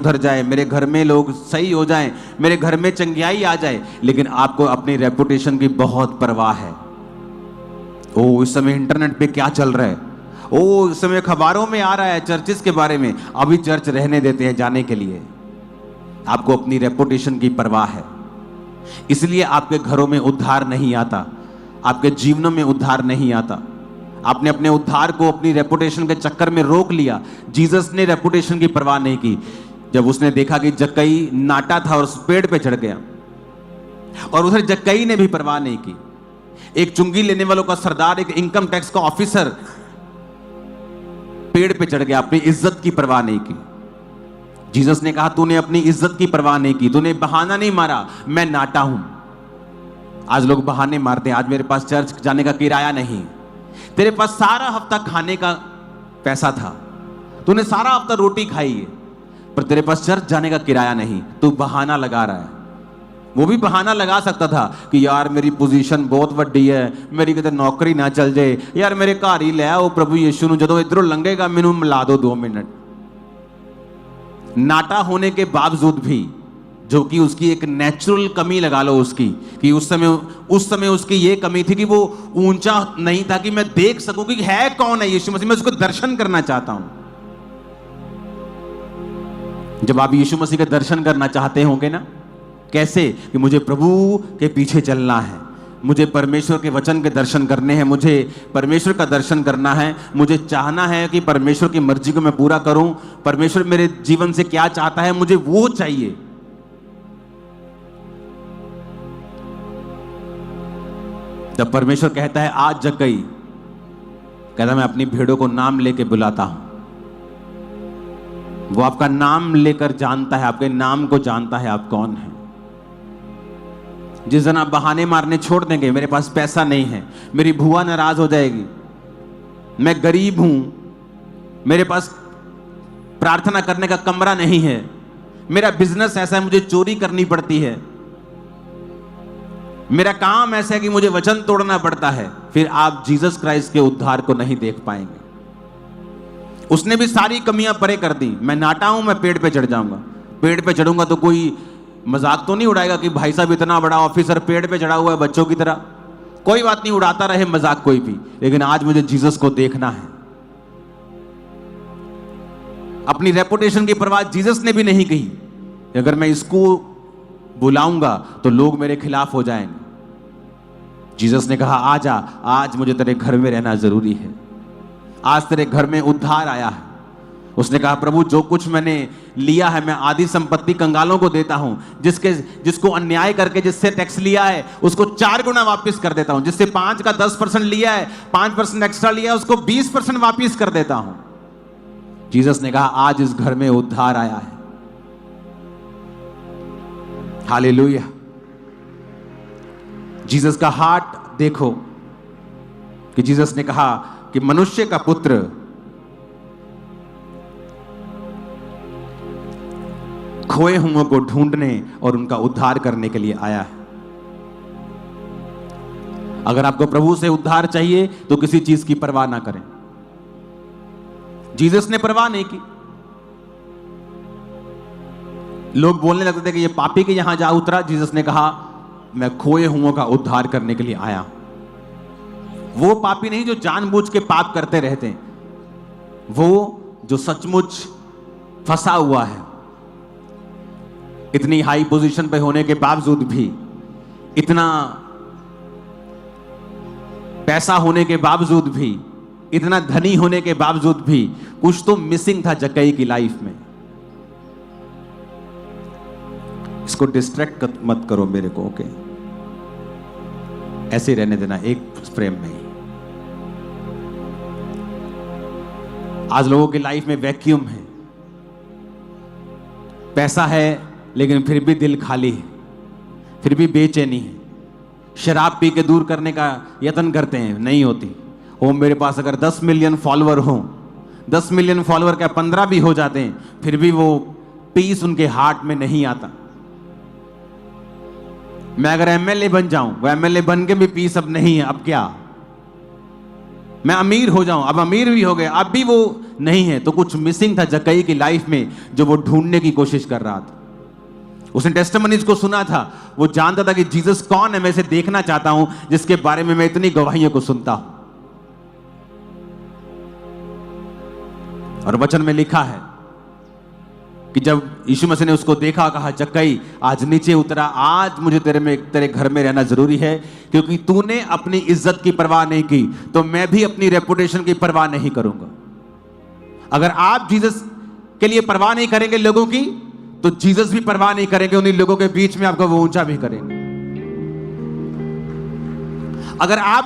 सुधर जाए, मेरे घर में लोग सही हो जाएं, मेरे घर में चंगियाई आ जाए, लेकिन आपको अपनी रेपुटेशन की बहुत परवाह है। ओ इस समय इंटरनेट पे क्या चल रहा है, ओ इस समय खबरों में आ रहा है चर्चिस के बारे में, अभी चर्च रहने देते हैं जाने के लिए। आपको अपनी रेपुटेशन की परवाह है, इसलिए आपके घरों में उद्धार नहीं आता, आपके जीवनों में उद्धार नहीं आता। आपने अपने उद्धार को अपनी रेपुटेशन के चक्कर में रोक लिया। जीसस ने रेपुटेशन की परवाह नहीं की। जब उसने देखा कि जक्कई नाटा था और उस पेड़ पे चढ़ गया, और उधर जक्कई ने भी परवाह नहीं की। एक चुंगी लेने वालों का सरदार, एक इनकम टैक्स का ऑफिसर पेड़ पे चढ़ गया, अपनी इज्जत की परवाह नहीं की। जीसस ने कहा तूने अपनी इज्जत की परवाह नहीं की, तूने बहाना नहीं मारा, मैं नाटा हूं। आज लोग बहाने मारते हैं, आज मेरे पास चर्च जाने का किराया नहीं। तेरे पास सारा हफ्ता खाने का पैसा था, तूने सारा हफ्ता रोटी खाई है, पर तेरे पास चर्च जाने का किराया नहीं, तू बहाना लगा रहा है। वो भी बहाना लगा सकता था कि यार मेरी पोजीशन बहुत वड्डी है, मेरी कितने नौकरी ना चल जाए, यार मेरे घर ही ले आओ प्रभु यीशु जो इधरों लंघेगा मैनू मिला दो 2 मिनट। नाटा होने के बावजूद भी, जो कि उसकी एक नेचुरल कमी लगा लो उसकी, कि उस समय उसकी ये कमी थी कि वो ऊंचा नहीं था कि मैं देख सकूं कि है कौन है यीशु मसीह, मैं उसको दर्शन करना चाहता हूं। जब आप यीशु मसीह के दर्शन करना चाहते होंगे ना, कैसे कि मुझे प्रभु के पीछे चलना है, मुझे परमेश्वर के वचन के दर्शन करने हैं, मुझे परमेश्वर का दर्शन करना है, मुझे चाहना है कि परमेश्वर की मर्जी को मैं पूरा करूं, परमेश्वर मेरे जीवन से क्या चाहता है मुझे वो चाहिए। जब परमेश्वर कहता है आज जक्कई, कहता मैं अपनी भेड़ों को नाम लेके बुलाता हूं, वो आपका नाम लेकर जानता है, आपके नाम को जानता है आप कौन है। जिस दिन आप बहाने मारने छोड़ देंगे, मेरे पास पैसा नहीं है, मेरी बुआ नाराज हो जाएगी, मैं गरीब हूं, मेरे पास प्रार्थना करने का कमरा नहीं है, मेरा बिजनेस ऐसा है मुझे चोरी करनी पड़ती है, मेरा काम ऐसा है कि मुझे वचन तोड़ना पड़ता है, फिर आप जीसस क्राइस्ट के उद्धार को नहीं देख पाएंगे। उसने भी सारी कमियां परे कर दी। मैं नाटा हूं, मैं पेड़ पे चढ़ जाऊंगा, पेड़ पे चढ़ूंगा तो कोई मजाक तो नहीं उड़ाएगा कि भाई साहब इतना बड़ा ऑफिसर पेड़ पे चढ़ा हुआ है बच्चों की तरह। कोई बात नहीं, उड़ाता रहे मजाक कोई भी, लेकिन आज मुझे जीसस को देखना है। अपनी रेपुटेशन की परवाह जीसस ने भी नहीं कही, अगर मैं इसको बुलाऊंगा तो लोग मेरे खिलाफ हो जाएंगे। जीसस ने कहा आजा, आज मुझे तेरे घर में रहना जरूरी है, आज तेरे घर में उद्धार आया है। उसने कहा प्रभु जो कुछ मैंने लिया है मैं आधी संपत्ति कंगालों को देता हूं, जिसको अन्याय करके जिससे टैक्स लिया है उसको 4 गुना वापस कर देता हूं, जिससे 5 का 10% लिया है, 5% एक्स्ट्रा लिया है, उसको 20% वापस कर देता हूं। जीसस ने कहा आज इस घर में उद्धार आया है। हालेलुया। जीसस का हार्ट देखो कि जीसस ने कहा कि मनुष्य का पुत्र खोए हुओं को ढूंढने और उनका उद्धार करने के लिए आया है। अगर आपको प्रभु से उद्धार चाहिए तो किसी चीज की परवाह ना करें। जीसस ने परवाह नहीं की। लोग बोलने लगते थे कि ये पापी के यहां जा उतरा। जीसस ने कहा मैं खोए हुओं का उद्धार करने के लिए आया। वो पापी नहीं जो जानबूझ के पाप करते रहते हैं, वो जो सचमुच फंसा हुआ है, इतनी हाई पोजीशन पे होने के बावजूद भी, इतना पैसा होने के बावजूद भी, इतना धनी होने के बावजूद भी कुछ तो मिसिंग था जक्कई की लाइफ में। इसको डिस्ट्रैक्ट मत करो मेरे को, ओके? ऐसे रहने देना एक फ्रेम में ही। आज लोगों की लाइफ में वैक्यूम है, पैसा है लेकिन फिर भी दिल खाली है, फिर भी बेचैनी है। शराब पी के दूर करने का यत्न करते हैं, नहीं होती। वो मेरे पास अगर 10 मिलियन फॉलोअर हो, 10 मिलियन फॉलोअर क्या 15 भी हो जाते हैं, फिर भी वो पीस उनके हार्ट में नहीं आता। मैं अगर एमएलए बन जाऊं, वो एमएलए बन के भी पीस अब नहीं है, अब क्या? मैं अमीर हो जाऊं। अब अमीर भी हो गए, अब भी वो नहीं है। तो कुछ मिसिंग था जक्कई की लाइफ में जो वो ढूंढने की कोशिश कर रहा था। उसने टेस्टिमनीज को सुना था, वो जानता था कि जीसस कौन है, मैं इसे देखना चाहता हूं जिसके बारे में मैं इतनी गवाहियों को सुनता हूं। और वचन में लिखा है कि जब यीशु मसीह ने उसको देखा, कहा जक्कई आज नीचे उतरा, आज मुझे तेरे घर में रहना जरूरी है, क्योंकि तूने अपनी इज्जत की परवाह नहीं की तो मैं भी अपनी रेपुटेशन की परवाह नहीं करूंगा। अगर आप जीसस के लिए परवाह नहीं करेंगे लोगों की, तो जीसस भी परवाह नहीं करेंगे उन्हीं लोगों के बीच में, आपको वो ऊंचा भी करेंगे। अगर आप